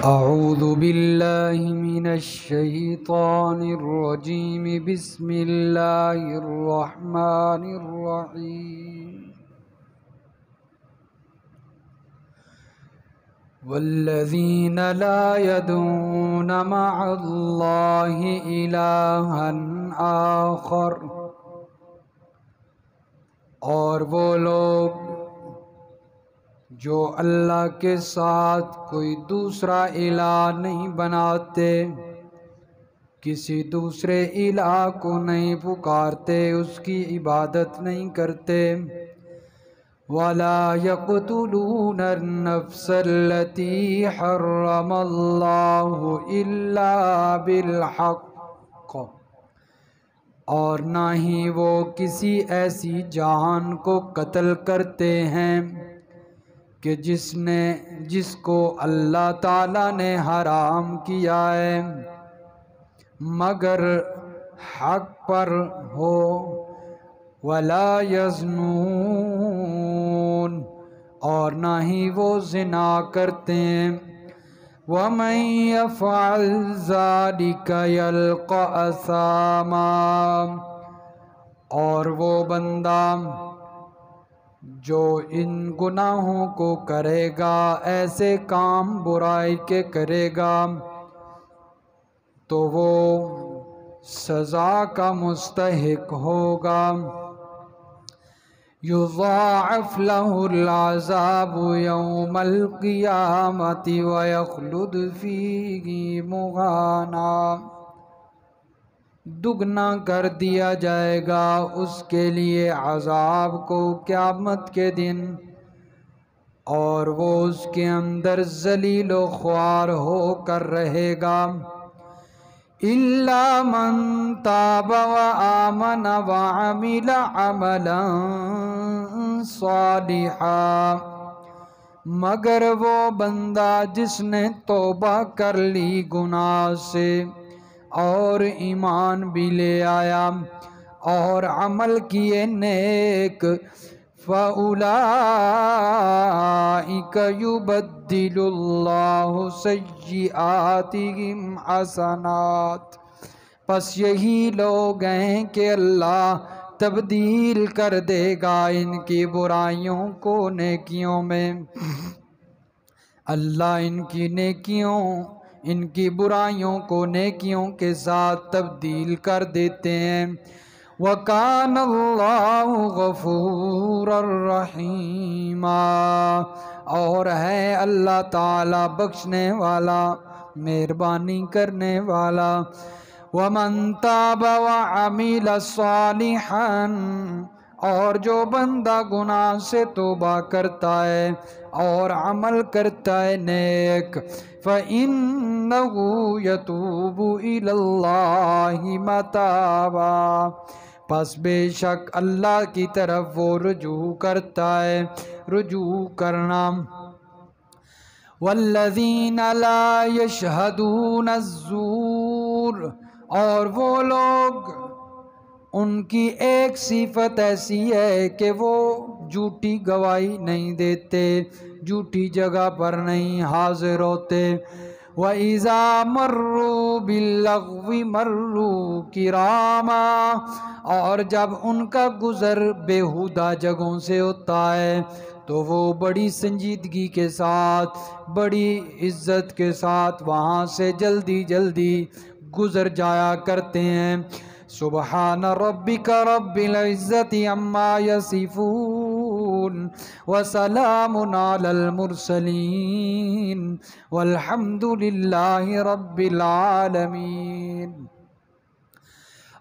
अऊज़ु बिल्लाहि मिनश्शैतानिर्रजीम बिस्मिल्लाहिर्रहमानिर्रहीम वल्लज़ीना ला यदऊना मअल्लाहि इलाहन आखर, और वो लोग जो अल्लाह के साथ कोई दूसरा इलाह नहीं बनाते, किसी दूसरे इलाह को नहीं पुकारते, उसकी इबादत नहीं करते। वला यक़्तुलून नफ्सल्लती हर्रमल्लाहु इल्ला बिलहक़, और ना ही वो किसी ऐसी जान को कत्ल करते हैं कि जिसको अल्लाह ताला ने हराम किया है, मगर हक पर हो। वला यज़्नून, और ना ही वो ज़िना करते हैं। वमन यफ़अल ज़ालिका यल्क़ा असामा, और वो बंदा जो इन गुनाहों को करेगा, ऐसे काम बुराई के करेगा, तो वो सज़ा का मुस्तहिक होगा। युज़ाअफ़ लहुल अज़ाबु यौमल क़ियामति व यख़्लुद फ़ीही मुहाना, दुगना कर दिया जाएगा उसके लिए अज़ाब को क़यामत के दिन, और वो उसके अंदर ज़लील व ख्वार होकर रहेगा। इल्ला मन ताब व आमन व अमिल अमलन सालिहा, मगर वो बंदा जिसने तौबा कर ली गुनाह से और ईमान भी ले आया और अमल किए नेक, फ़उलाइका युबद्दिलुल्लाहु सय्यिआतिहिम हसनात, बस यही लोग हैं कि अल्लाह तब्दील कर देगा इनकी बुराइयों को नेकियों में। अल्लाह इनकी बुराइयों को नेकियों के साथ तब्दील कर देते हैं। वकान अल्लाहु गफूरर रहीमा, और है अल्लाह ताला बख्शने वाला, मेहरबानी करने वाला। वमन ताब व अमिल सालिहन, और जो बंदा गुनाह से तौबा करता है और अमल करता है नेक, फ़इन्नहु यतूबु इलल्लाहि मताबा, बस बेशक अल्लाह की तरफ वो रुजू करता है, रुजू करना। वल्लज़ीना ला यशहदून अज़्ज़ूर, और वो लोग उनकी एक सिफत ऐसी है कि वो झूठी गवाही नहीं देते, झूठी जगह पर नहीं हाजिर होते। व इज़ा मर्रू बिल्लग़्वी मर्रू किरामा, और जब उनका गुज़र बेहुदा जगहों से होता है तो वो बड़ी संजीदगी के साथ, बड़ी इज़्ज़त के साथ वहाँ से जल्दी जल्दी गुज़र जाया करते हैं। सुबहान रब्बिका रब्बिल इज़्ज़ति अम्मा यसिफून व सलामुन अलल मुरसलीन वल्हम्दुलिल्लाहि रब्बिल आलमीन।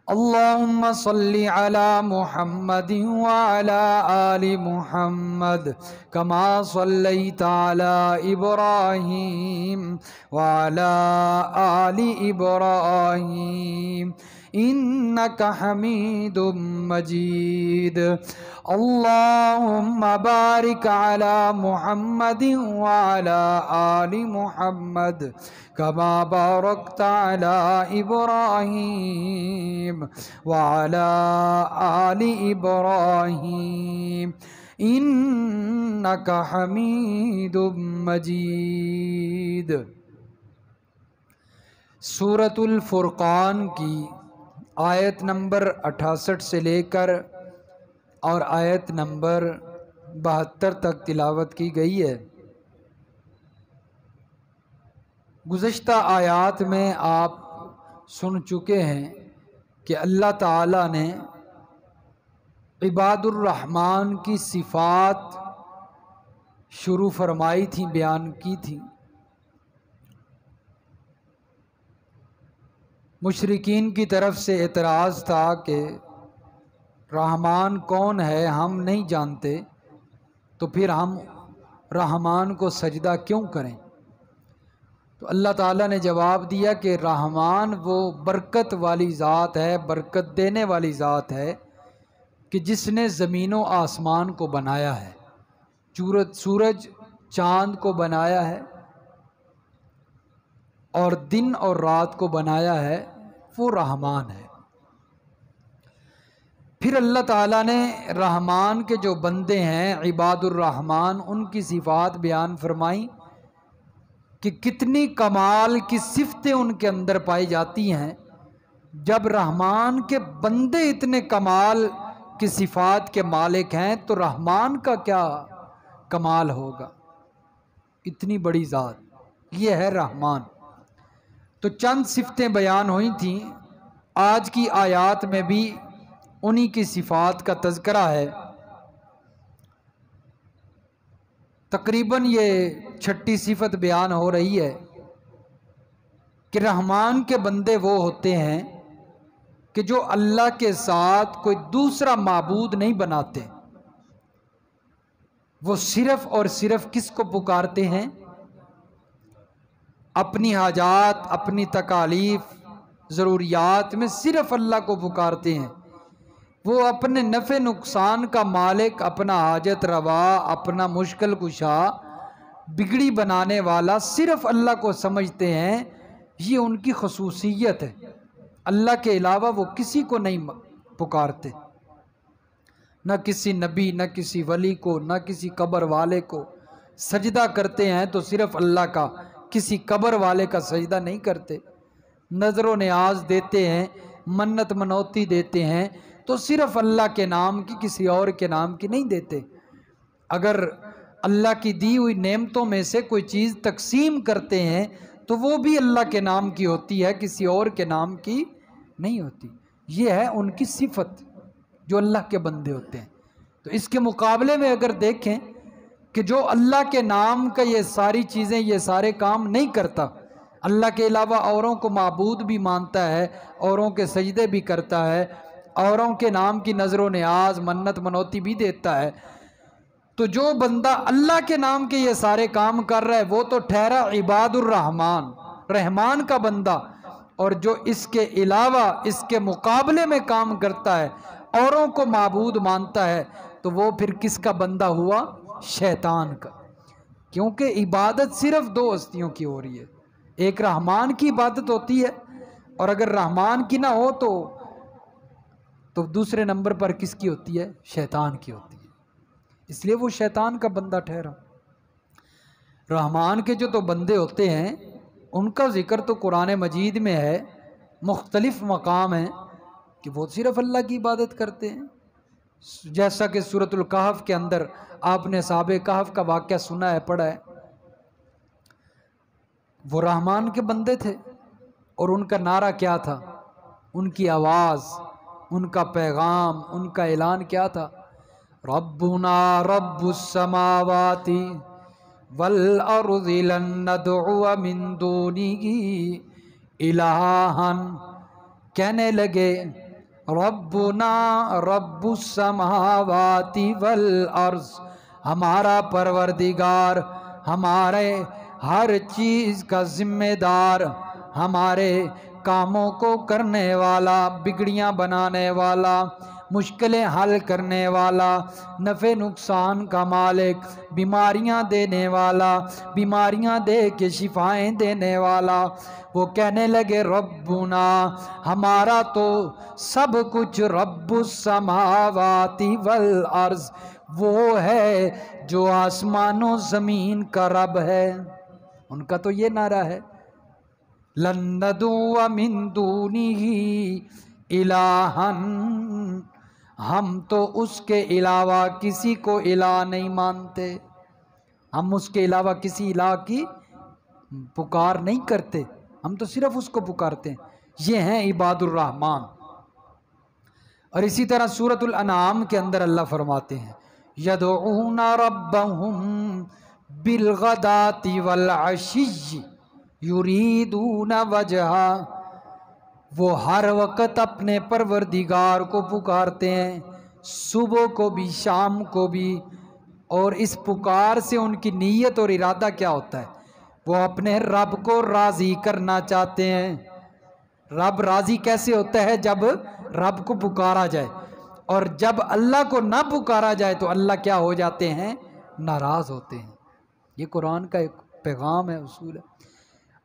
अल्लाहुम्मा सल्लि अला मुहम्मदिन व अला आलि मुहम्मद कमा सल्लैता अला इब्राहीम व अला आलि इब्राहीम इन्नका हमीदुम मजीद। अल्लाहुम्मा बारिक अला मुहम्मदिन व अला आलि मुहम्मद कमा बारकता अला इब्राहीम व अला आलि इब्राहीम इन्नका हमीदुम मजीद। सूरतुल फुरक़ान की आयत नंबर 68 से लेकर और आयत नंबर 72 तक तिलावत की गई है। गुज़श्ता आयात में आप सुन चुके हैं कि अल्लाह ताला ने इबादुर रहमान की सिफ़ात शुरू फरमाई थी, बयान की थी। मुशरिकीन की तरफ से एतराज़ था कि रहमान कौन है, हम नहीं जानते, तो फिर हम रहमान को सजदा क्यों करें। तो अल्लाह ताला ने जवाब दिया कि रहमान वो बरकत वाली ज़ात है, बरकत देने वाली ज़ात है कि जिसने ज़मीन व आसमान को बनाया है, सूरज चाँद को बनाया है और दिन और रात को बनाया है, वो रहमान है। फिर अल्लाह ताला ने रहमान के जो बंदे हैं इबादुर रहमान, उनकी सिफ़ात बयान फरमाई कि कितनी कमाल की सिफ़तें उनके अंदर पाई जाती हैं। जब रहमान के बंदे इतने कमाल की सिफ़ात के मालिक हैं तो रहमान का क्या कमाल होगा। इतनी बड़ी ज़ात ये है रहमान। तो चंद सिफ़तें बयान हुई थीं। आज की आयात में भी उन्हीं की सिफ़ात का तज़किरा है। तकरीबन ये 6ठी सिफ़त बयान हो रही है कि रहमान के बंदे वो होते हैं कि जो अल्लाह के साथ कोई दूसरा माबूद नहीं बनाते। वो सिर्फ़ और सिर्फ़ किसको पुकारते हैं? अपनी हाजात, अपनी तकालीफ, ज़रूरियात में सिर्फ़ अल्लाह को पुकारते हैं। वो अपने नफ़े नुकसान का मालिक, अपना हाजत रवा, अपना मुश्किल कुशा, बिगड़ी बनाने वाला सिर्फ़ अल्लाह को समझते हैं। ये उनकी ख़ुसूसियत है। अल्लाह के अलावा वो किसी को नहीं पुकारते, न किसी नबी, न किसी वली को, न किसी कब्र वाले को। सजदा करते हैं तो सिर्फ़ अल्लाह का, किसी कब्र वाले का सजदा नहीं करते। नज़र व न्याज देते हैं, मन्नत मनौती देते हैं तो सिर्फ़ अल्लाह के नाम की, किसी और के नाम की नहीं देते। अगर अल्लाह की दी हुई नेमतों में से कोई चीज़ तकसीम करते हैं तो वो भी अल्लाह के नाम की होती है, किसी और के नाम की नहीं होती। ये है उनकी सिफ़त जो अल्लाह के बंदे होते हैं। तो इसके मुकाबले में अगर देखें कि जो अल्लाह के नाम का ये सारी चीज़ें, ये सारे काम नहीं करता, अल्लाह के अलावा औरों को माबूद भी मानता है, औरों के सजदे भी करता है, औरों के नाम की नज़र न्याज, मन्नत मनौती भी देता है, तो जो बंदा अल्लाह के नाम के ये सारे काम कर रहा है वो तो ठहरा इबादुर रहमान, रहमान का बंदा। और जो इसके अलावा, इसके मुकाबले में काम करता है, औरों को माबूद मानता है, तो वो फिर किसका बंदा हुआ? शैतान का। क्योंकि इबादत सिर्फ दो हस्तियों की हो रही है। एक रहमान की इबादत होती है और अगर रहमान की ना हो तो दूसरे नंबर पर किसकी होती है? शैतान की होती है। इसलिए वो शैतान का बंदा ठहरा। रहमान के जो तो बंदे होते हैं उनका जिक्र तो कुरान मजीद में है, मुख्तलिफ मकाम हैं कि वो सिर्फ अल्लाह की इबादत करते हैं। जैसा कि सूरतुल कहफ के अंदर आपने साहबे कहफ का वाक़या सुना है, पढ़ा है। वो रहमान के बंदे थे और उनका नारा क्या था? उनकी आवाज़, उनका पैगाम, उनका ऐलान क्या था? रब्बुना रब्बुस समावाति वल अर्ज़ि लन नदअ मिन दूनिही इलाहन। कहने लगे रब्बुना रब्बुस समावाति वल अर्ज़, हमारा परवरदिगार, हमारे हर चीज़ का ज़िम्मेदार, हमारे कामों को करने वाला, बिगड़ियाँ बनाने वाला, मुश्किलें हल करने वाला, नफ़े नुकसान का मालिक, बीमारियां देने वाला, बीमारियां दे के शिफाएं देने वाला। वो कहने लगे रब्बुना, हमारा तो सब कुछ रब्बुस समावाति वल अर्ज़, वो है जो आसमानों ज़मीन का रब है। उनका तो ये नारा है। लन नदुअ मिन दूनिही इलाहन, हम तो उसके अलावा किसी को इलाह नहीं मानते, हम उसके अलावा किसी इलाह की पुकार नहीं करते, हम तो सिर्फ उसको पुकारते हैं। ये हैं इबादुर रहमान। और इसी तरह सूरतुल अनाम के अंदर अल्लाह फरमाते हैं यदऊना रब्बहुम बिलगदाति वल अशिय्यि युरीदूना वजहा, वो हर वक़्त अपने परवरदिगार को पुकारते हैं, सुबह को भी शाम को भी। और इस पुकार से उनकी नीयत और इरादा क्या होता है? वो अपने रब को राज़ी करना चाहते हैं। रब राज़ी कैसे होता है? जब रब को पुकारा जाए, और जब अल्लाह को ना पुकारा जाए तो अल्लाह क्या हो जाते हैं? नाराज़ होते हैं। ये कुरान का एक पैगाम है, उसूल है।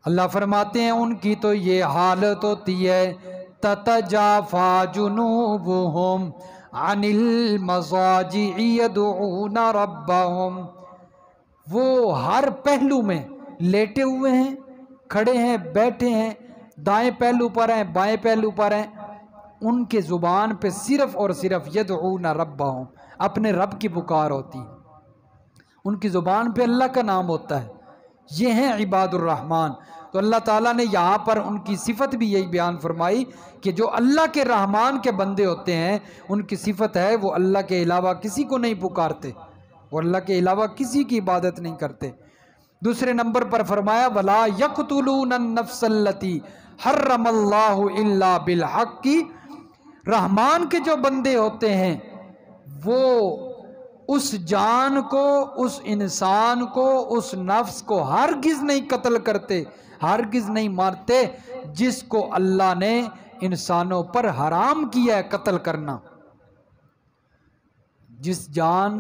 अल्लाह फरमाते हैं उनकी तो ये हालत होती है ततजाफा जुनूबुहुम अनिल मज़ाजि'i यदऊना रब्बहुम, वो हर पहलू में लेटे हुए हैं, खड़े हैं, बैठे हैं, दाएं पहलू पर हैं, बाएं पहलू पर हैं, उनके ज़ुबान पे सिर्फ़ और सिर्फ यदऊना रब्बहुम, अपने रब की पुकार होती है, उनकी ज़ुबान पे अल्लाह का नाम होता है। ये हैं इबादुर रहमान। तो अल्लाह ताला ने यहाँ पर उनकी सिफत भी यही बयान फरमाई कि जो अल्लाह के रहमान के बंदे होते हैं, उनकी सिफत है वो अल्लाह के अलावा किसी को नहीं पुकारते, वो अल्लाह के अलावा किसी की इबादत नहीं करते। दूसरे नंबर पर फरमाया वला यक़्तुलून नफ्सल्लती हर्रमल्लाहु इल्ला बिल हक़्क़ि, रहमान के जो बंदे होते हैं वो उस जान को, उस इंसान को, उस नफ्स को हरगिज़ नहीं कत्ल करते, हरगिज़ नहीं मारते जिसको अल्लाह ने इंसानों पर हराम किया है कत्ल करना। जिस जान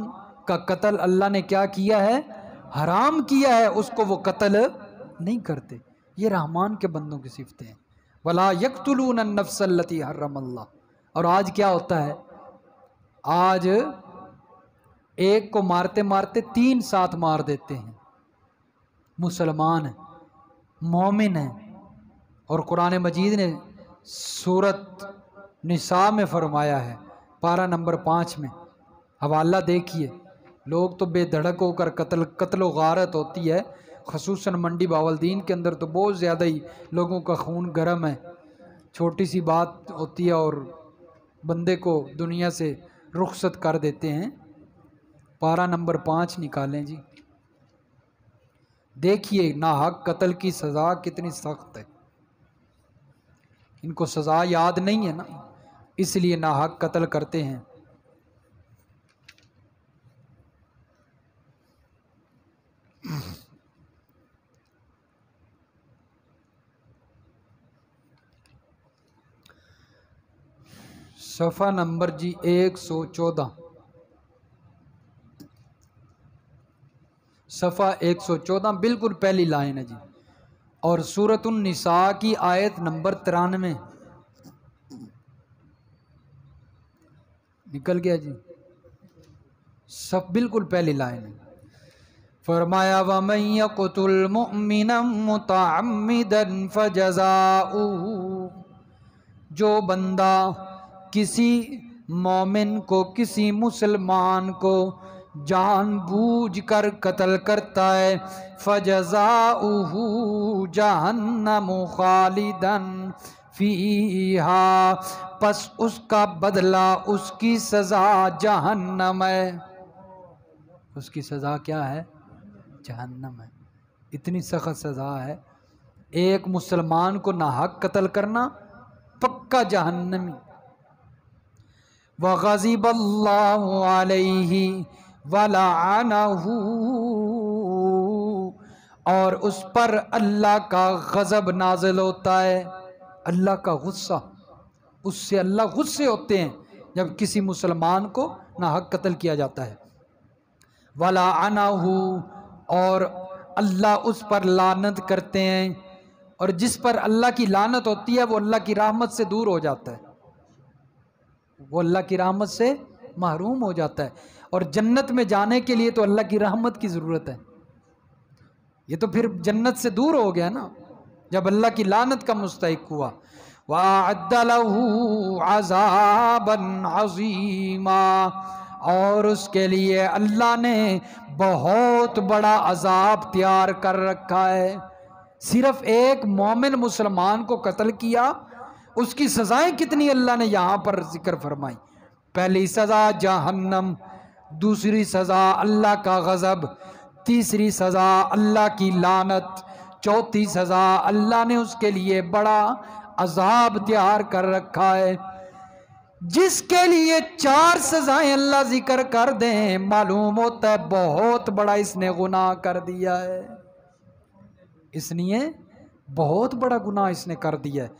का कत्ल अल्लाह ने क्या किया है? हराम किया है, उसको वो कत्ल नहीं करते। ये रहमान के बंदों की सिफतें हैं। वला यक़्तुलून नफ्सल्लती हर्रमल्लाह। और आज क्या होता है? आज एक को मारते मारते 3 साथ मार देते हैं। मुसलमान है, मोमिन है। और कुरान मजीद ने सूरत निसा में फरमाया है, पारा नंबर 5 में, हवाला देखिए, लोग तो बेधड़क होकर कत्ल गारत होती है, खसूसन मंडी बावलदीन के अंदर तो बहुत ज़्यादा ही लोगों का खून गर्म है। छोटी सी बात होती है और बंदे को दुनिया से रुखसत कर देते हैं। पारा नंबर 5 निकालें जी, देखिए नाहक कत्ल की सज़ा कितनी सख्त है। इनको सज़ा याद नहीं है ना, इसलिए नाहक कत्ल करते हैं। सफ़ा नंबर जी 114, सफ़ा 114 बिल्कुल पहली लाइन है जी। और सूरतुन निसा की आयत नंबर 93 निकल गया जी, सब बिल्कुल पहली लाइन है। फरमाया वमन यक़्तुल मुअमिनन मुतअम्मिदन फजज़ाउहु, जो बंदा किसी मोमिन को, किसी मुसलमान को जानबूझकर कत्ल करता है, फजज़ाउहु जहन्नम खालिदन फीहा, पस उसका बदला, उसकी सज़ा जहन्नम है। उसकी सज़ा क्या है? जहन्नम है। इतनी सख्त सज़ा है। एक मुसलमान को नाहक कत्ल करना, पक्का जहन्नमी। वग़ज़िबल्लाहु अलैहि वलअनहु, और उस पर अल्लाह का गज़ब नाज़िल होता है, अल्लाह का गुस्सा, उससे अल्लाह गुस्से होते हैं जब किसी मुसलमान को नाहक कत्ल किया जाता है। वलअनहु, और अल्लाह उस पर लानत करते हैं, और जिस पर अल्लाह की लानत होती है वो अल्लाह की रहमत से दूर हो जाता है, वो अल्लाह की रहमत से महरूम हो जाता है। और जन्नत में जाने के लिए तो अल्लाह की रहमत की ज़रूरत है, ये तो फिर जन्नत से दूर हो गया ना। जब अल्लाह की लानत का मुस्तहिक हुआ। वअद्द लहू अज़ाबन अज़ीमा, और उसके लिए अल्लाह ने बहुत बड़ा अजाब तैयार कर रखा है। सिर्फ एक मोमिन मुसलमान को कत्ल किया, उसकी सज़ाएं कितनी अल्लाह ने यहाँ पर जिक्र फरमाई। पहली सज़ा जहन्नम, दूसरी सज़ा अल्लाह का गज़ब, तीसरी सज़ा अल्लाह की लानत, चौथी सज़ा अल्लाह ने उसके लिए बड़ा अजाब तैयार कर रखा है। जिसके लिए 4 सज़ाएं अल्लाह जिक्र कर दें, मालूम होता है बहुत बड़ा इसने गुनाह कर दिया है। इसलिए बहुत बड़ा गुनाह इसने कर दिया है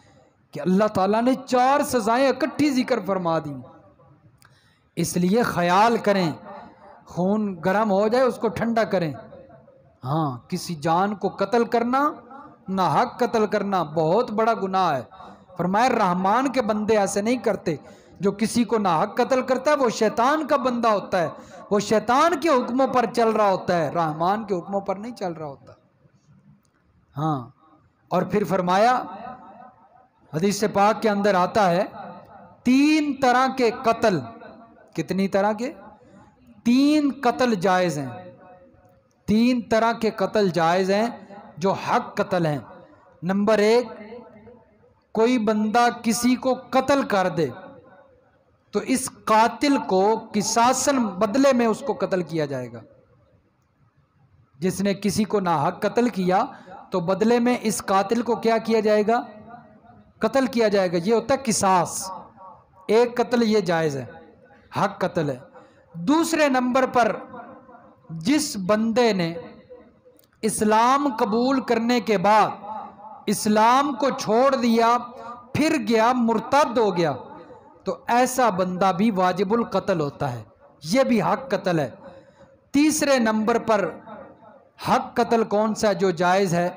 कि अल्लाह ताला ने 4 सज़ाएं इकट्ठी जिक्र फरमा दी। इसलिए ख्याल करें, खून गर्म हो जाए उसको ठंडा करें। हाँ, किसी जान को कत्ल करना, ना हक कत्ल करना बहुत बड़ा गुनाह है। फरमाया रहमान के बंदे ऐसे नहीं करते। जो किसी को ना हक कत्ल करता है वो शैतान का बंदा होता है, वो शैतान के हुक्मों पर चल रहा होता है, रहमान के हुक्मों पर नहीं चल रहा होता। हाँ, और फिर फरमाया हदीस पाक के अंदर आता है 3 तरह के कत्ल, कितनी तरह के? 3 कत्ल जायज़ हैं। 3 तरह के कत्ल जायज़ हैं जो हक कत्ल हैं। नंबर 1, कोई बंदा किसी को कत्ल कर दे तो इस कातिल को किसासन बदले में उसको कत्ल किया जाएगा। जिसने किसी को नाहक कत्ल किया तो बदले में इस कातिल को क्या किया जाएगा? कत्ल किया जाएगा। ये होता है किसास। एक कत्ल ये जायज़ है, हक कत्ल है। दूसरे नंबर पर जिस बंदे ने इस्लाम कबूल करने के बाद इस्लाम को छोड़ दिया, फिर गया मुर्तद हो गया, तो ऐसा बंदा भी वाजिबुल कत्ल होता है, यह भी हक कत्ल है। तीसरे नंबर पर हक कत्ल कौन सा जो जायज़ है?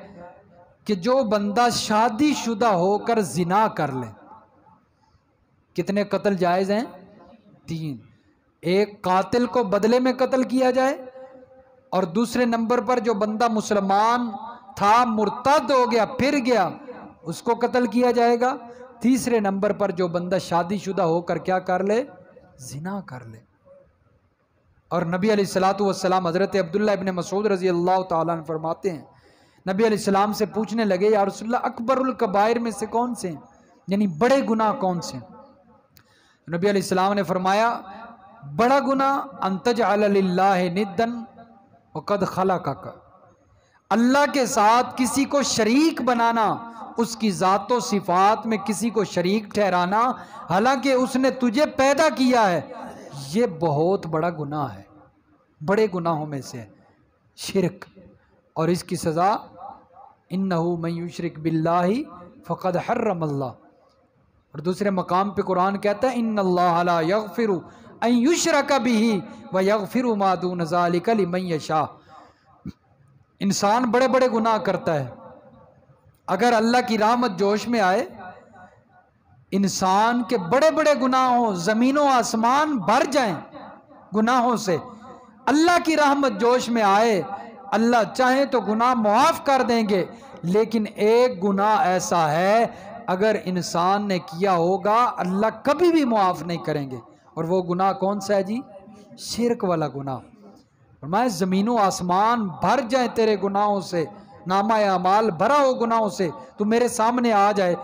कि जो बंदा शादीशुदा होकर जिना कर ले। कितने कत्ल जायज़ हैं? 3। एक कातिल को बदले में कत्ल किया जाए, और दूसरे नंबर पर जो बंदा मुसलमान था मुर्तद हो गया फिर गया उसको कत्ल किया जाएगा। तीसरे नंबर पर जो बंदा शादीशुदा होकर क्या कर ले? जिना कर ले। और नबी अलैहिस्सलातु वस्सलाम हज़रत अब्दुल्लाह इब्न मसूद रज़ी अल्लाह ताला अन्हु फरमाते हैं, नबी अलैहिस्सलाम से पूछने लगे, या रसूलल्लाह अकबरुल कबाइर में से कौन से, यानी बड़े गुनाह कौन से? नबी अलैहिस्सलाम ने फरमाया, बड़ा गुनाह अंतजअल लिल्लाहि निद्दन वक़द खलक़क, अल्लाह के साथ किसी को शरीक बनाना, उसकी ज़ातो सिफ़ात में किसी को शरीक ठहराना, हालांकि उसने तुझे पैदा किया है, ये बहुत बड़ा गुनाह है, बड़े गुनाहों में से है शिरक। और इसकी सज़ा इन्नहु मन युशरिक बिल्लाहि फ़क़द हर्रमल्लाह। और दूसरे मकाम पे कुरान कहता है इन्नल्लाह ला यग़फ़िरु अन युशरक बिही व यग़फ़िरु मा दून ज़ालिका लिमन यशा। इंसान बड़े बड़े गुनाह करता है, अगर अल्लाह की रहमत जोश में आए, इंसान के बड़े बड़े गुनाहों, ज़मीनों आसमान भर जाएं गुनाहों से, अल्लाह की रहमत जोश में आए, अल्लाह चाहे तो गुनाह मुआफ़ कर देंगे। लेकिन एक गुनाह ऐसा है अगर इंसान ने किया होगा अल्लाह कभी भी मुआफ़ नहीं करेंगे। और वो गुनाह कौन सा है जी? शिरक वाला गुनाह। फरमाया ज़मीनों आसमान भर जाए तेरे गुनाहों से, नामा अमाल भरा हो गुनाहों से, तू मेरे सामने आ जाए,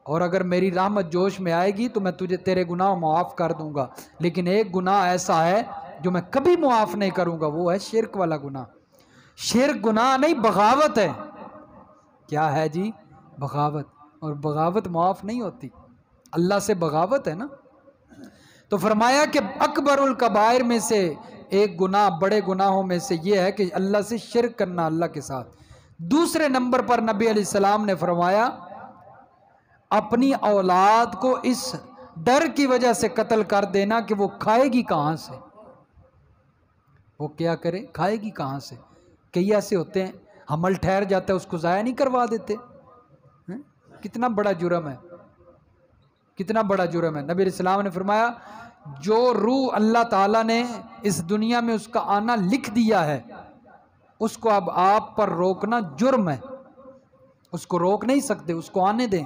और अगर मेरी रहमत जोश में आएगी तो मैं तुझे तेरे गुनाह मुआफ़ कर दूंगा। लेकिन एक गुनाह ऐसा है जो मैं कभी मुआफ़ नहीं करूंगा, वो है शिरक वाला गुनाह। शिरक गुनाह नहीं, बगावत है। क्या है जी? बगावत। और बगावत मुआफ़ नहीं होती, अल्लाह से बगावत है ना। तो फरमाया कि अकबरुल कबायर में से एक गुनाह, बड़े गुनाहों में से ये है कि अल्लाह से शिरक करना, अल्लाह के साथ। दूसरे नंबर पर नबी अलैहिस्सलाम ने फरमाया अपनी औलाद को इस डर की वजह से कत्ल कर देना कि वो खाएगी कहाँ से, वो क्या करे, खाएगी कहाँ से। कई ऐसे होते हैं हमल ठहर जाता है उसको ज़ाया नहीं करवा देते हैं? कितना बड़ा जुर्म है, कितना बड़ा जुर्म है। नबी अलैहिस्सलाम ने फरमाया जो रूह अल्लाह ताला ने इस दुनिया में उसका आना लिख दिया है उसको अब आप पर रोकना जुर्म है। उसको रोक नहीं सकते, उसको आने दें।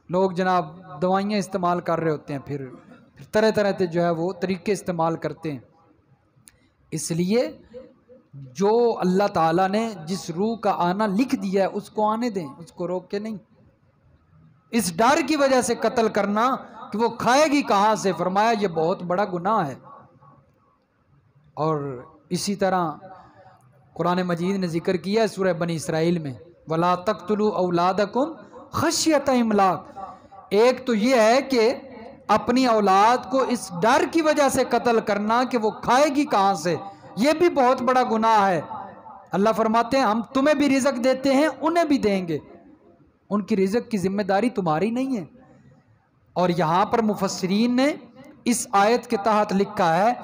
लोग जनाब दवाइयाँ इस्तेमाल कर रहे होते हैं, फिर तरह तरह के जो है वो तरीके इस्तेमाल करते हैं। इसलिए जो अल्लाह ताला ने जिस रूह का आना लिख दिया है उसको आने दें, उसको रोक के नहीं। इस डर की वजह से कत्ल करना कि वो खाएगी कहाँ से, फरमाया ये बहुत बड़ा गुनाह है। और इसी तरह कुरान मजीद ने जिक्र किया है सूरह बनी इसराइल में, वला तक़्तुलू औलादकुम खश्यत इमलाक। एक तो ये है कि अपनी औलाद को इस डर की वजह से कत्ल करना कि वो खाएगी कहाँ से, ये भी बहुत बड़ा गुनाह है। अल्लाह फरमाते हैं हम तुम्हें भी रिज़्क़ देते हैं, उन्हें भी देंगे, उनकी रिज़्क़ की जिम्मेदारी तुम्हारी नहीं है। और यहाँ पर मुफस्सिरीन ने इस आयत के तहत लिखा है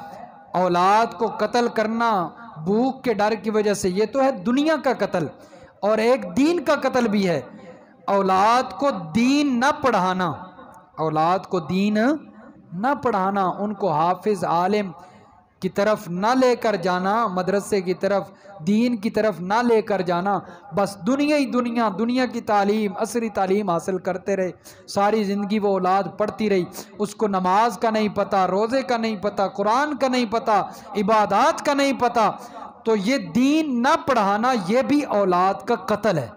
औलाद को कत्ल करना भूख के डर की वजह से, ये तो है दुनिया का कत्ल, और एक दीन का कत्ल भी है। औलाद को दीन न पढ़ाना, औलाद को दीन न पढ़ाना, उनको हाफिज आलिम की तरफ ना लेकर जाना, मदरसे की तरफ, दीन की तरफ ना लेकर जाना, बस दुनिया ही दुनिया, दुनिया की तालीम, असरी तालीम हासिल करते रहे, सारी ज़िंदगी वो औलाद पढ़ती रही, उसको नमाज का नहीं पता, रोज़े का नहीं पता, कुरान का नहीं पता, इबादत का नहीं पता, तो ये दीन ना पढ़ाना ये भी औलाद का कत्ल है।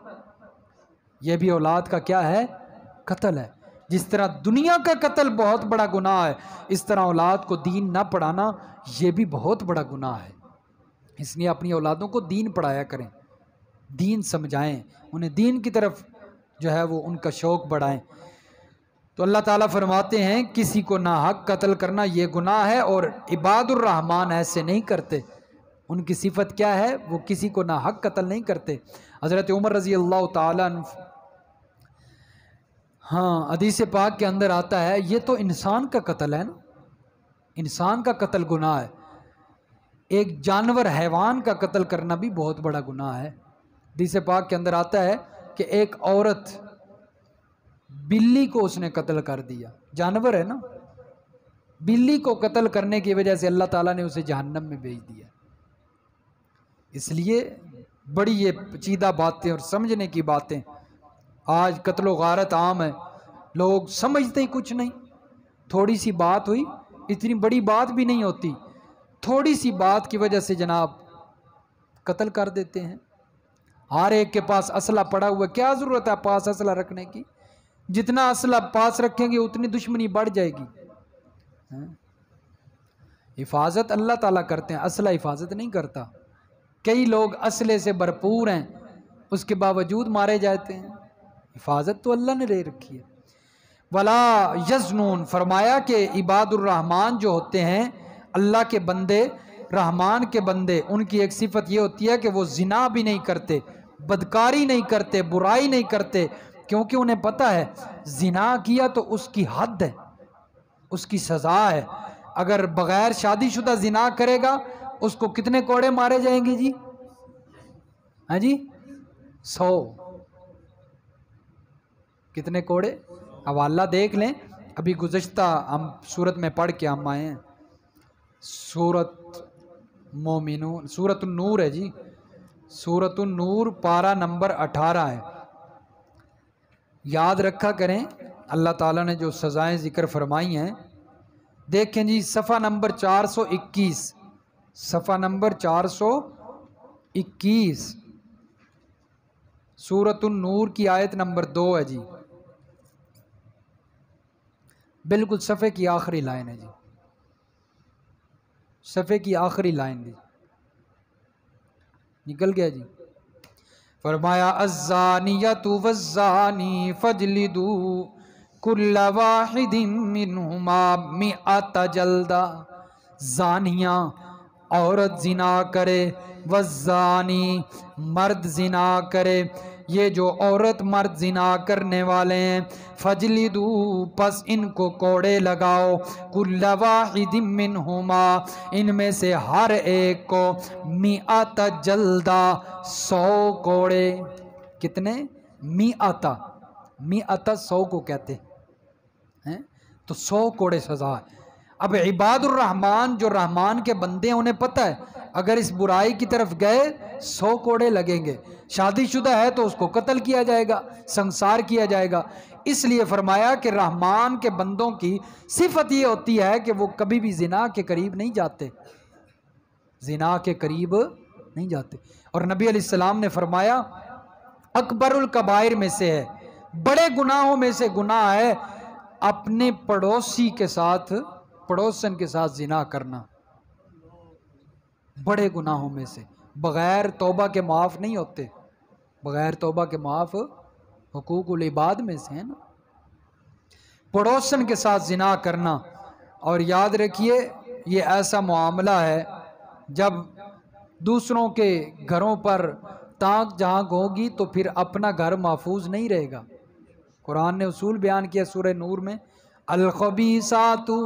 ये भी औलाद का क्या है? कत्ल है। जिस तरह दुनिया का कत्ल बहुत बड़ा गुनाह है, इस तरह औलाद को दीन ना पढ़ाना ये भी बहुत बड़ा गुनाह है। इसलिए अपनी औलादों को दीन पढ़ाया करें, दीन समझाएं, उन्हें दीन की तरफ जो है वो उनका शौक़ बढ़ाएं। तो अल्लाह ताला फरमाते हैं किसी को नाहक कत्ल करना ये गुनाह है, और इबादुर रहमान ऐसे नहीं करते। उनकी सिफत क्या है? वो किसी को नाहक कत्ल नहीं करते। हज़रत उमर रज़ी अल्लाह ताला अन्हु, हाँ, हदीस पाक के अंदर आता है ये तो इंसान का कत्ल है ना, इंसान का कत्ल गुनाह है। एक जानवर हैवान का कत्ल करना भी बहुत बड़ा गुनाह है। हदीस पाक के अंदर आता है कि एक औरत बिल्ली को उसने कत्ल कर दिया, जानवर है ना, बिल्ली को कत्ल करने की वजह से अल्लाह ताला ने उसे जहन्नम में भेज दिया। इसलिए बड़ी ये पेचीदा बातें और समझने की बातें, आज कत्लो गारत आम है, लोग समझते ही कुछ नहीं। थोड़ी सी बात हुई, इतनी बड़ी बात भी नहीं होती, थोड़ी सी बात की वजह से जनाब कत्ल कर देते हैं। हर एक के पास असला पड़ा हुआ, क्या ज़रूरत है पास असला रखने की? जितना असला पास रखेंगे उतनी दुश्मनी बढ़ जाएगी। हिफाजत अल्लाह ताला करते हैं, असला हिफाजत नहीं करता। कई लोग असले से भरपूर हैं, उसके बावजूद मारे जाते हैं। हिफाजत तो अल्लाह ने ले रखी है। वला यज़नून, फरमाया कि इबादुर रहमान जो होते हैं, अल्लाह के बंदे, रहमान के बंदे, उनकी एक सिफत ये होती है कि वो जिना भी नहीं करते, बदकारी नहीं करते, बुराई नहीं करते, क्योंकि उन्हें पता है जिना किया तो उसकी हद है, उसकी सज़ा है। अगर बग़ैर शादीशुदा जिना करेगा उसको कितने कोड़े मारे जाएंगे जी? हाँ जी, 100। कितने कोड़े? हवाला देख लें, अभी गुज़श्ता हम सूरत में पढ़ के हम आए हैं, सूरत मोमिनून, सूरत नूर है जी, सूरत नूर पारा नंबर 18 है। याद रखा करें अल्लाह ताला ने जो सज़ाएं ज़िक्र फरमाई हैं। देखें जी सफ़ा नंबर 421, सफ़ा नंबर 421, सूरत नूर की आयत नंबर 2 है जी, बिल्कुल सफ़े की आखिरी लाइन है जी, सफ़े की आखिरी लाइन जी, निकल गया जी। फरमाया अज़्ज़ानियतु वज़्ज़ानी फजलिदू कुल्ला वाहिदिन मिनहुमा मिअता जल्दा। ज़ानिया औरत जिना करे, वज़्ज़ानी मर्द जिना करे, ये जो औरत मर्द जिना करने वाले हैं, फजलिदू पस इनको कोड़े लगाओ, कुल्ला वाहिदिन मिनहुमा इनमें से हर एक को, मिअता जल्दा 100 कोड़े। कितने? मिअता, मिअता 100 को कहते हैं, तो 100 कोड़े सज़ा है। अब इबादुर रहमान जो रहमान के बंदे हैं उन्हें पता है अगर इस बुराई की तरफ गए 100 कोड़े लगेंगे। शादीशुदा है तो उसको कत्ल किया जाएगा, संसार किया जाएगा। इसलिए फरमाया कि रहमान के बंदों की सिफत ये होती है कि वो कभी भी जिना के करीब नहीं जाते, जिना के करीब नहीं जाते। और नबी अलैहिस्सलाम ने फरमाया अकबरुल कबाइर में से है, बड़े गुनाहों में से गुनाह है अपने पड़ोसी के साथ, पड़ोसन के साथ जिना करना। बड़े गुनाहों में से, बगैर तौबा के माफ़ नहीं होते, बगैर तौबा के माफ़ हुकूकुल इबाद में से है ना, पड़ोसन के साथ जिना करना। और याद रखिए ये ऐसा मामला है जब दूसरों के घरों पर ताक झांक होगी तो फिर अपना घर महफूज नहीं रहेगा। कुरान ने उसूल बयान किया सूरह नूर में, अल खबीसातु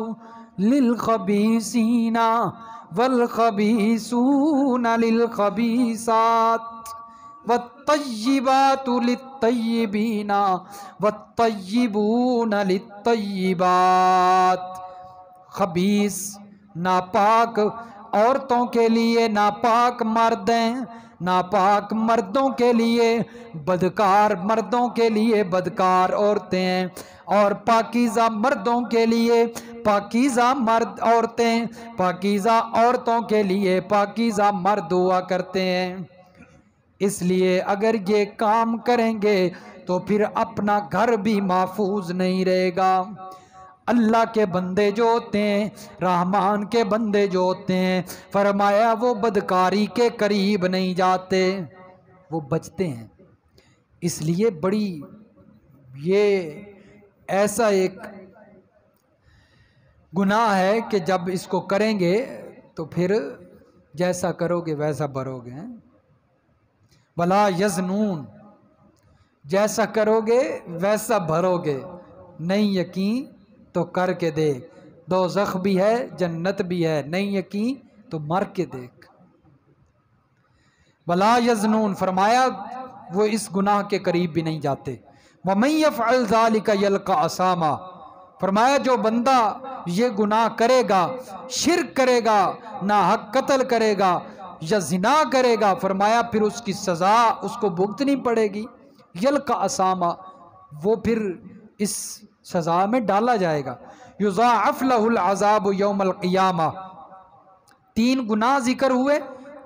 लिल खबीसीना वल खबीसूना लिल खबीसात वत्तय्यिबातु लित्तय्यिबीना वत्तय्यिबूना लित्तय्यिबात। खबीस नापाक औरतों के लिए नापाक मर्द हैं, नापाक मर्दों के लिए बदकार मर्दों के लिए बदकार औरतें हैं, और पाकीज़ा मर्दों के लिए पाकीज़ा मर्द औरतें, पाकीज़ा औरतों के लिए पाकीज़ा मर्द हुआ करते हैं। इसलिए अगर ये काम करेंगे तो फिर अपना घर भी महफूज नहीं रहेगा। अल्लाह के बंदे जो होते हैं, रहमान के बंदे जो होते हैं, फरमाया वो बदकारी के करीब नहीं जाते, वो बचते हैं। इसलिए बड़ी ये ऐसा एक गुनाह है कि जब इसको करेंगे तो फिर जैसा करोगे वैसा भरोगे। वला यज़नून, जैसा करोगे वैसा भरोगे। नहीं यकीन तो करके देख, दोज़ख भी है जन्नत भी है, नहीं यकीन तो मर के देख। वला यज़नून फरमाया वो इस गुनाह के करीब भी नहीं जाते। वमन यफ़अल ज़ालिका यल्क़ा असामा, फरमाया जो बंदा ये गुनाह करेगा, शिर्क करेगा, ना हक कत्ल करेगा या जिना करेगा, फरमाया फिर उसकी सज़ा उसको भुगतनी पड़ेगी। यल्क़ा असामा, वो फिर इस सज़ा में डाला जाएगा। युज़ाअफ़ लहुल अज़ाब यौमल क़ियामा, 3 गुनाह जिक्र हुए,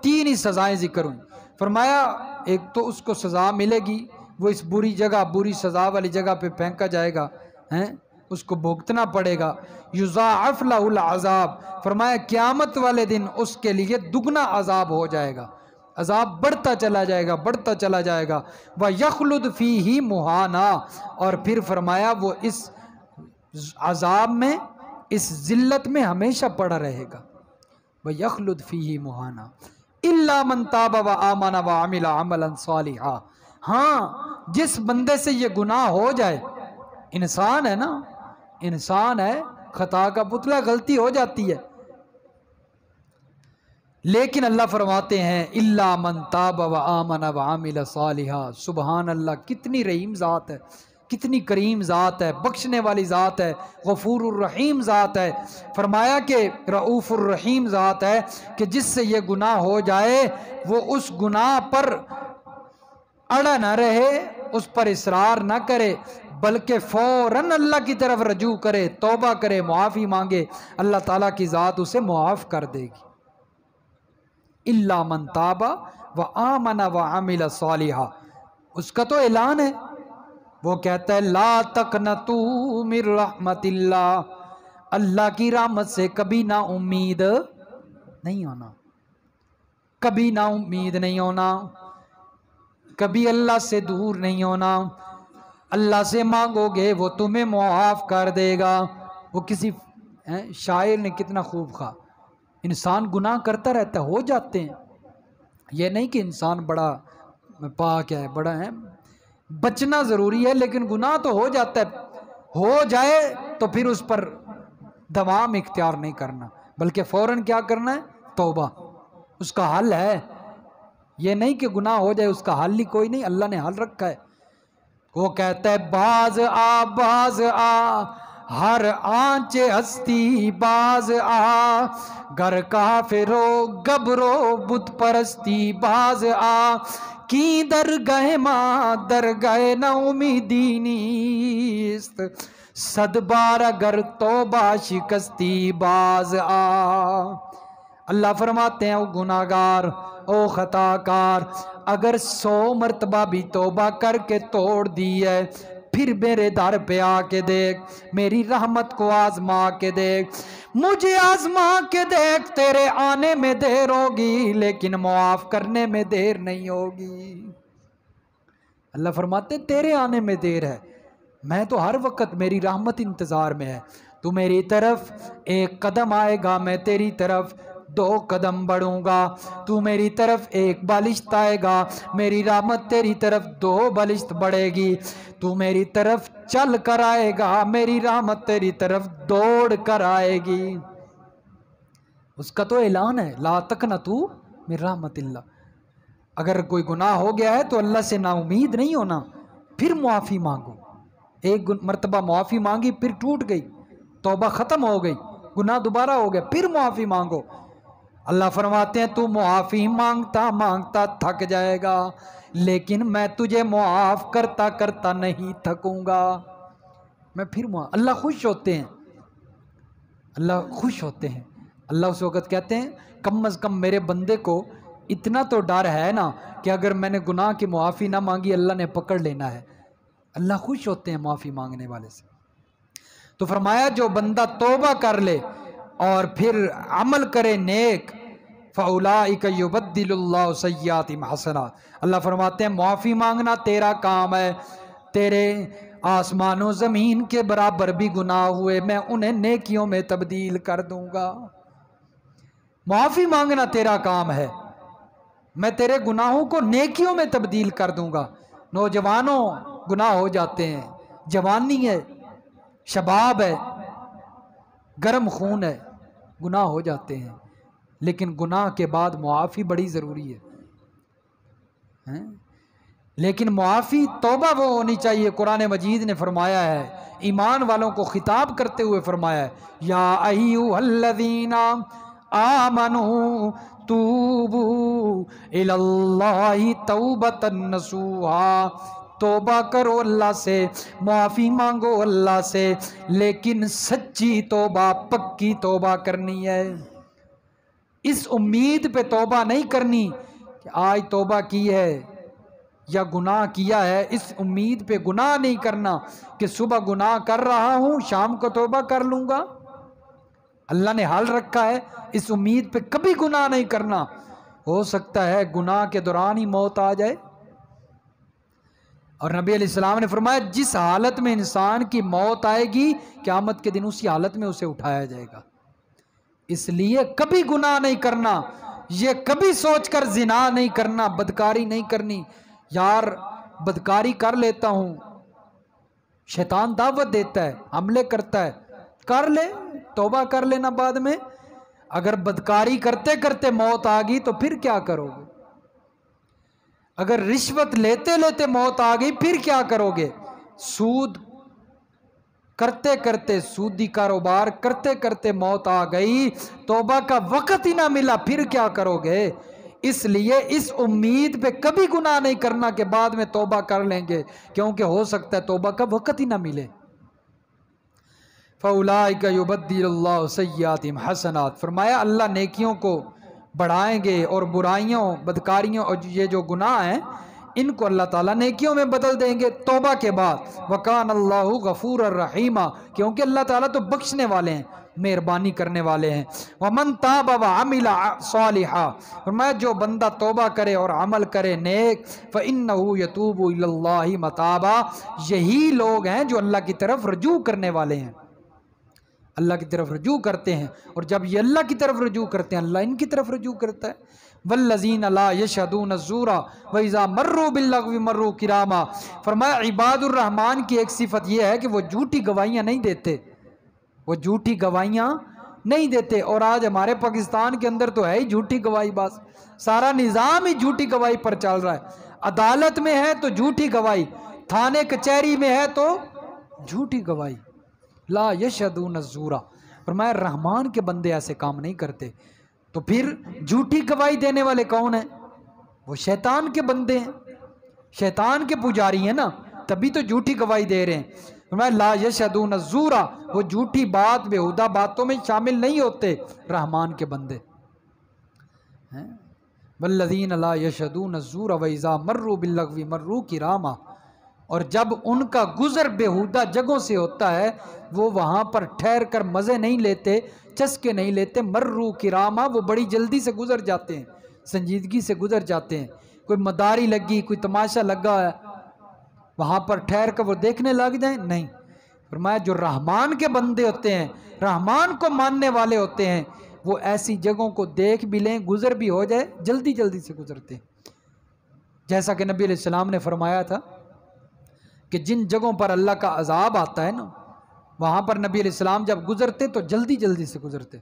3 ही सज़ाएँ जिक्र हुई। फरमाया एक तो उसको सज़ा मिलेगी, वो इस बुरी जगह, बुरी सज़ा वाली जगह पे फेंका जाएगा, हैं उसको भुगतना पड़ेगा। युज़ाअफ़ लहुल अज़ाब, फरमाया क़यामत वाले दिन उसके लिए दुगना अज़ाब हो जाएगा, अज़ाब बढ़ता चला जाएगा, बढ़ता चला जाएगा। व यख़लुद फ़ीही मुहाना, और फिर फरमाया वो इस अज़ाब में, इस ज़िल्लत में हमेशा पड़ा रहेगा। व यख़लुद फ़ीही मुहाना इल्ला मन ताबा व आमना व अमिला अमलन सालिहा। हाँ, जिस बंदे से ये गुनाह हो जाए, इंसान है ना, इंसान है, खता का पुतला, गलती हो जाती है, लेकिन अल्लाह फरमाते हैं इल्ला मन ताबा व आमना व अमिला सालिहा। सुबहान अल्लाह, कितनी रहीम ज़ात है, कितनी करीम ज़ात है, बख्शने वाली ज़ात है, गफूरुर रहीम ज़ात है। फरमाया कि रऊफ़ुर रहीम ज़ात है कि जिससे ये गुनाह हो जाए वो उस गुनाह पर अड़ा ना रहे, उस पर इसरार ना करे, बल्कि फ़ौरन अल्लाह की तरफ रजू करे, तौबा करे, मुआफ़ी मांगे, अल्लाह ताला की ज़ात उसे मुआफ़ कर देगी। इल्ला मन ताबा व आमना व अमिला सालिहा, उसका तो ऐलान है, वो कहता है ला तक़नतू मिर रहमतिल्लाह, अल्लाह की रहमत से कभी ना उम्मीद नहीं होना, कभी ना उम्मीद नहीं होना, कभी अल्लाह से दूर नहीं होना। अल्लाह से मांगोगे वो तुम्हें मुआफ़ कर देगा। वो किसी शायर ने कितना खूब कहा, इंसान गुनाह करता रहता है, हो जाते हैं, ये नहीं कि इंसान बड़ा पाक है, बड़ा है, बचना ज़रूरी है, लेकिन गुनाह तो हो जाता है। हो जाए तो फिर उस पर दवाम इख्तियार नहीं करना, बल्कि फ़ौरन क्या करना है, तौबा, उसका हल है। ये नहीं कि गुनाह हो जाए उसका हल ही कोई नहीं, अल्लाह ने हल रखा है। वो कहता है बाज आ हर आंच हस्ती बाज आ, घर काफिरो गबरो बुत परस्ती बाज आ, की दर गए माँ दर गए न उम्मीदी नीस्त, सद बार अगर तौबा शिकस्ती बाज आ। अल्लाह फरमाते हैं, ओ गुनाहगार, ओ खताकार, अगर 100 मरतबा भी तौबा करके तोड़ दी है, फिर मेरे दर पे आके देख, मेरी रहमत को आजमा के देख, मुझे आजमा के देख, तेरे आने में देर होगी लेकिन मुआफ करने में देर नहीं होगी। अल्लाह फरमाते तेरे आने में देर है, मैं तो हर वक्त मेरी रहमत इंतजार में है। तू मेरी तरफ एक कदम आएगा, मैं तेरी तरफ 2 कदम बढ़ूंगा, तू मेरी तरफ एक बालिश्त आएगा, मेरी रहमत तेरी तरफ 2 बालिश्त बढ़ेगी, तू मेरी तरफ चल कर आएगा, मेरी रहमत तेरी तरफ दौड़ कर आएगी। उसका तो ऐलान है, ला तक न तू मेरी रहमतिल्लाह। अगर कोई गुनाह हो गया है तो अल्लाह से ना उम्मीद नहीं होना, फिर मुआफ़ी मांगो। एक मरतबा मुआफ़ी मांगी, फिर टूट गई, तौबा ख़त्म हो गई, गुनाह दोबारा हो गया, फिर मुआफ़ी मांगो। अल्लाह फरमाते हैं, तू मुआफ़ी मांगता मांगता थक जाएगा, लेकिन मैं तुझे मुआफ़ करता करता नहीं थकूंगा, मैं फिर अल्लाह खुश होते हैं, अल्लाह खुश होते हैं। अल्लाह उस वक़्त कहते हैं, कम अज़ कम मेरे बंदे को इतना तो डर है ना कि अगर मैंने गुनाह की मुआफ़ी ना मांगी अल्लाह ने पकड़ लेना है। अल्लाह खुश होते हैं मुआफ़ी मांगने वाले से। तो फरमाया, जो बंदा तौबा कर ले और फिर अमल करे नेक, फ़उलाइका युबद्दिलुल्लाहु सय्यातिहिम हसनात। अल्लाह फरमाते हैं, मुआफ़ी मांगना तेरा काम है, तेरे आसमानों ज़मीन के बराबर भी गुनाह हुए मैं उन्हें नेकियों में तब्दील कर दूंगा। मुआफ़ी मांगना तेरा काम है, मैं तेरे गुनाहों को नेकियों में तब्दील कर दूंगा। नौजवानों, गुनाह हो जाते हैं, जवानी है, शबाब है, गर्म खून है, गुनाह हो जाते हैं, लेकिन गुनाह के बाद मुआफ़ी बड़ी ज़रूरी है? लेकिन मुआफ़ी तौबा वो होनी चाहिए। कुरान मजीद ने फरमाया है, ईमान वालों को खिताब करते हुए फरमाया है, या अय्युहल्लज़ीना आमनू तूबू इलल्लाहि तौबतन नसूहा। तौबा करो अल्लाह से, मुआफ़ी मांगो अल्लाह से, लेकिन सच्ची तौबा, पक्की तौबा करनी है। इस उम्मीद पे तौबा नहीं करनी कि आज तौबा की है या गुनाह किया है, इस उम्मीद पे गुनाह नहीं करना कि सुबह गुनाह कर रहा हूँ शाम को तौबा कर लूँगा। अल्लाह ने हाल रखा है, इस उम्मीद पे कभी गुनाह नहीं करना। हो सकता है गुनाह के दौरान ही मौत आ जाए। और नबी अलैहिस्सलाम ने फरमाया, जिस हालत में इंसान की मौत आएगी क़यामत के दिन उसी हालत में उसे उठाया जाएगा। इसलिए कभी गुनाह नहीं करना, ये कभी सोचकर जिना नहीं करना, बदकारी नहीं करनी। यार बदकारी कर लेता हूँ, शैतान दावत देता है, हमले करता है, कर ले, तौबा कर लेना बाद में। अगर बदकारी करते करते मौत आ गई तो फिर क्या करोगे? अगर रिश्वत लेते लेते मौत आ गई फिर क्या करोगे? सूद करते करते, सूदी कारोबार करते करते मौत आ गई, तौबा का वक़्त ही ना मिला, फिर क्या करोगे? इसलिए इस उम्मीद पे कभी गुनाह नहीं करना कि बाद में तौबा कर लेंगे, क्योंकि हो सकता है तौबा का वक़्त ही ना मिले। फ़उलाइका युबद्दिलुल्लाहु सय्यातिहिम हसनात। फरमाया अल्लाह नेकियों को बढ़ाएंगे और बुराइयों, बदकारियों और ये जो गुनाह हैं इनको अल्लाह ताला नेकियों में बदल देंगे तौबा के बाद। वकान अल्लाहु गफूरर रहीमा, क्योंकि अल्लाह ताला तो बख्शने वाले हैं, मेहरबानी करने वाले हैं। वमन ताबा व अमिला सालिहा, फरमाया जो बंदा तौबा करे और अमल करे नेक, फ़इन्नहु यतूबु इलल्लाहि मताबा, यही लोग हैं जो अल्लाह की तरफ रजू करने वाले हैं, अल्लाह की तरफ रजू करते हैं। और जब ये अल्लाह की तरफ रजू करते हैं अल्लाह इनकी तरफ रजू करता है। वल्लज़ीना ला यशहदून ज़ूरा व इज़ा मर्रू बिल्लग़वी मर्रू किरामा। फरमाया इबादुर रहमान की एक सिफत यह है कि वो झूठी गवाहियाँ नहीं देते, वो झूठी गवाहियाँ नहीं देते। और आज हमारे पाकिस्तान के अंदर तो है ही झूठी गवाही, बस सारा निज़ाम ही झूठी गवाही पर चल रहा है। अदालत में है तो झूठी गवाही, थाने कचहरी में है तो झूठी गवाही। ला यशहदून ज़ूरा, फरमाया रहमान के बंदे ऐसे काम नहीं करते। तो फिर झूठी गवाही देने वाले कौन हैं? वो शैतान के बंदे हैं, शैतान के पुजारी हैं ना, तभी तो झूठी गवाही दे रहे हैं। फरमाया ला यशहदून ज़ूरा, वो झूठी बात बेहुदा बातों में शामिल नहीं होते रहमान के बंदे। वल्लज़ीन ला यशहदून ज़ूरा व इज़ा मर्रू बिल्लग़वी मर्रू किरामा, और जब उनका गुज़र बेहुदा जगहों से होता है वो वहाँ पर ठहर कर मज़े नहीं लेते, चस्के नहीं लेते, मर्रू किरामा, वो बड़ी जल्दी से गुज़र जाते हैं, संजीदगी से गुज़र जाते हैं। कोई मदारी लगी, कोई तमाशा लगा है, वहाँ पर ठहर कर वो देखने लग जाए, नहीं। फरमाया जो रहमान के बंदे होते हैं, रहमान को मानने वाले होते हैं, वो ऐसी जगहों को देख भी लें, गुज़र भी हो जाए, जल्दी जल्दी से गुज़रते हैं। जैसा कि नबी अलैहिस्सलाम ने फरमाया था कि जिन जगहों पर अल्लाह का अजाब आता है ना, वहाँ पर नबी अलैहिस्सलाम जब गुज़रते तो जल्दी जल्दी से गुज़रते,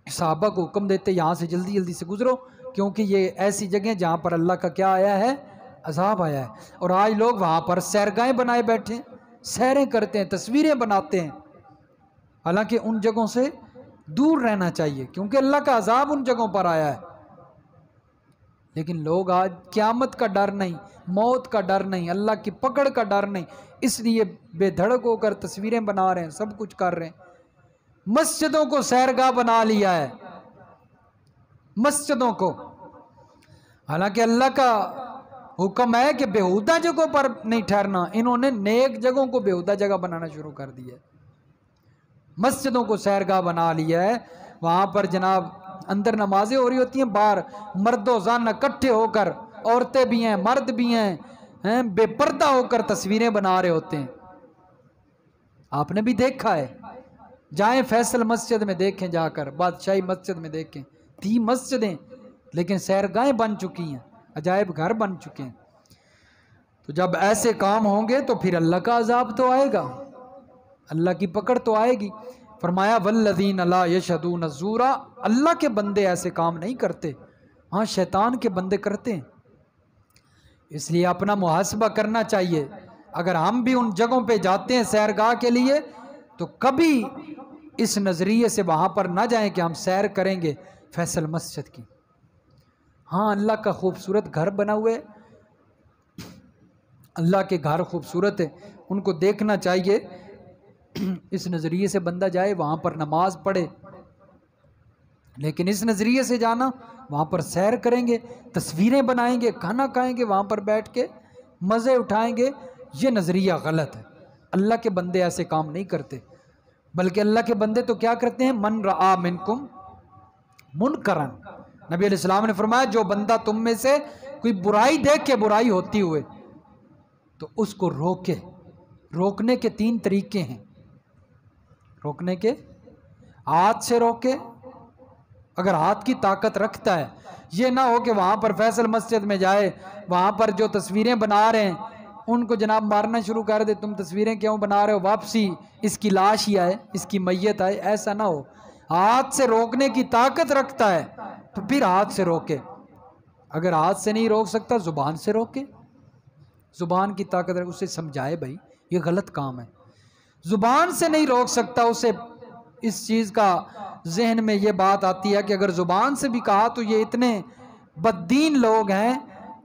सहाबा को हुक्म देते यहाँ से जल्दी जल्दी से गुज़रो, क्योंकि ये ऐसी जगह जहाँ पर अल्लाह का क्या आया है, अजाब आया है। और आज लोग वहाँ पर सैरगाहें बनाए बैठे, सैरें करते हैं, तस्वीरें बनाते हैं, हालांकि उन जगहों से दूर रहना चाहिए क्योंकि अल्लाह का अजाब उन जगहों पर आया है। लेकिन लोग आज क़यामत का डर नहीं, मौत का डर नहीं, अल्लाह की पकड़ का डर नहीं, इसलिए बेधड़क होकर तस्वीरें बना रहे हैं, सब कुछ कर रहे हैं। मस्जिदों को सैरगाह बना लिया है, मस्जिदों को, हालांकि अल्लाह का हुक्म है कि बेहुदा जगहों पर नहीं ठहरना, इन्होंने नेक जगहों को बेहुदा जगह बनाना शुरू कर दिया है। मस्जिदों को सैरगाह बना लिया है, वहाँ पर जनाब अंदर नमाजें हो रही होती हैं, बाहर मर्दो ज़ान इकट्ठे होकर, औरतें भी हैं मर्द भी हैं, बेपर्दा होकर तस्वीरें बना रहे होते हैं। आपने भी देखा है, जाएं फैसल मस्जिद में देखें, जाकर बादशाही मस्जिद में देखें, 3 मस्जिदें लेकिन सैरगाहें बन चुकी हैं, अजायब घर बन चुके हैं। तो जब ऐसे काम होंगे तो फिर अल्लाह का अजाब तो आएगा, अल्लाह की पकड़ तो आएगी। फरमाया वल्लज़ीन ला यशहदून ज़ूरा, अल्लाह के बंदे ऐसे काम नहीं करते, हाँ शैतान के बंदे करते हैं। इसलिए अपना मुहासबा करना चाहिए। अगर हम भी उन जगहों पे जाते हैं सैरगाह के लिए तो कभी इस नज़रिए से वहाँ पर ना जाएं कि हम सैर करेंगे फैसल मस्जिद की। हाँ अल्लाह का खूबसूरत घर बना हुआ है, अल्लाह के घर खूबसूरत है, उनको देखना चाहिए। इस नज़रिए से बंदा जाए वहाँ पर नमाज पढ़े, लेकिन इस नज़रिए से जाना वहाँ पर सैर करेंगे, तस्वीरें बनाएंगे, खाना खाएंगे, वहाँ पर बैठ के मज़े उठाएंगे, ये नज़रिया गलत है। अल्लाह के बंदे ऐसे काम नहीं करते, बल्कि अल्लाह के बंदे तो क्या करते हैं, मन रआ मिनकुम मुनकरन, नबी अलैहिस्सलाम ने फरमाया जो बंदा तुम में से कोई बुराई देख के, बुराई होती हुए, तो उसको रोके। रोकने के 3 तरीके हैं, रोकने के, हाथ से रोके, अगर हाथ की ताकत रखता है, ये ना हो कि वहाँ पर फैसल मस्जिद में जाए, वहाँ पर जो तस्वीरें बना रहे हैं उनको जनाब मारना शुरू कर दे, तुम तस्वीरें क्यों बना रहे हो, वापसी इसकी लाश ही आए, इसकी मैयत आए, ऐसा ना हो। हाथ से रोकने की ताकत रखता है तो फिर हाथ से रोके, अगर हाथ से नहीं रोक सकता ज़ुबान से रोके, ज़ुबान की ताकत रख, उसे समझाए भाई ये गलत काम है। ज़ुबान से नहीं रोक सकता, उसे इस चीज़ का जहन में ये बात आती है कि अगर ज़ुबान से भी कहा तो ये इतने बददीन लोग हैं,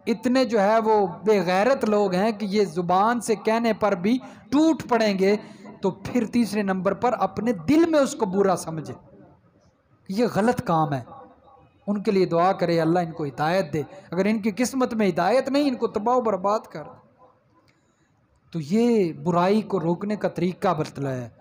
इतने जो है वो बेगैरत लोग हैं कि ये ज़ुबान से कहने पर भी टूट पड़ेंगे, तो फिर तीसरे नंबर पर अपने दिल में उसको बुरा समझे, ये गलत काम है। उनके लिए दुआ करे अल्लाह इनको हिदायत दे, अगर इनकी किस्मत में हिदायत नहीं, इनको तबाह बर्बाद कर। तो ये बुराई को रोकने का तरीका बतलाया है,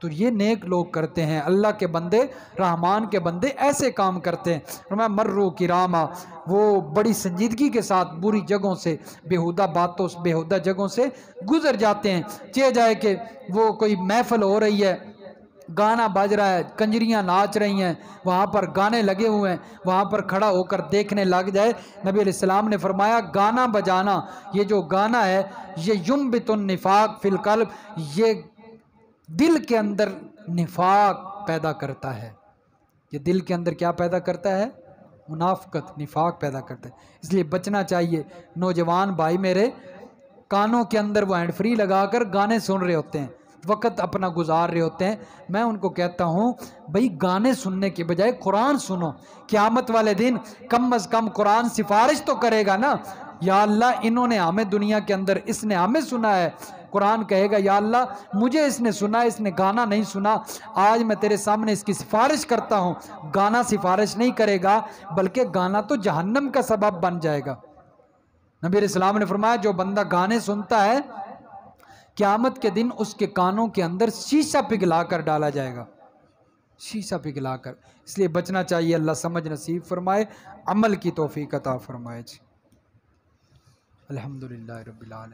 तो ये नेक लोग करते हैं, अल्लाह के बंदे, रहमान के बंदे ऐसे काम करते हैं। और मैं मर्रू किरामा, वो बड़ी संजीदगी के साथ बुरी जगहों से, बेहुदा बातों से, बेहुदा जगहों से गुजर जाते हैं। चाहे जाए कि वो कोई महफिल हो रही है, गाना बज रहा है, कंजरियाँ नाच रही हैं, वहाँ पर गाने लगे हुए हैं, वहाँ पर खड़ा होकर देखने लग जाए। नबी अलैहिस्सलाम ने फरमाया गाना बजाना, ये जो गाना है ये युम्बितुन निफाक फिल कल्ब, ये दिल के अंदर निफाक पैदा करता है। ये दिल के अंदर क्या पैदा करता है, मुनाफकत, निफाक पैदा करता है। इसलिए बचना चाहिए। नौजवान भाई मेरे कानों के अंदर वो हैंड फ्री लगाकर गाने सुन रहे होते हैं, वक्त अपना गुजार रहे होते हैं, मैं उनको कहता हूँ भाई गाने सुनने के बजाय कुरान सुनो। क़यामत वाले दिन कम अज़ कम कुरान सिफारिश तो करेगा ना, या अल्लाह इन्होंने हमें दुनिया के अंदर, इसने हमें सुना है। कुरान कहेगा या अल्लाह मुझे इसने सुना, इसने गाना नहीं सुना, आज मैं तेरे सामने इसकी सिफारिश करता हूँ। गाना सिफारिश नहीं करेगा, बल्कि गाना तो जहन्नम का सबब बन जाएगा। नबी इस्लाम ने फरमाया जो बंदा गाने सुनता है, क़यामत के दिन उसके कानों के अंदर शीशा पिघला कर डाला जाएगा, शीशा पिघला कर। इसलिए बचना चाहिए। अल्लाह समझ नसीब फरमाए, अमल की तौफीक अता फरमाए। अल्हम्दुलिल्लाह रब्बिल आलमीन।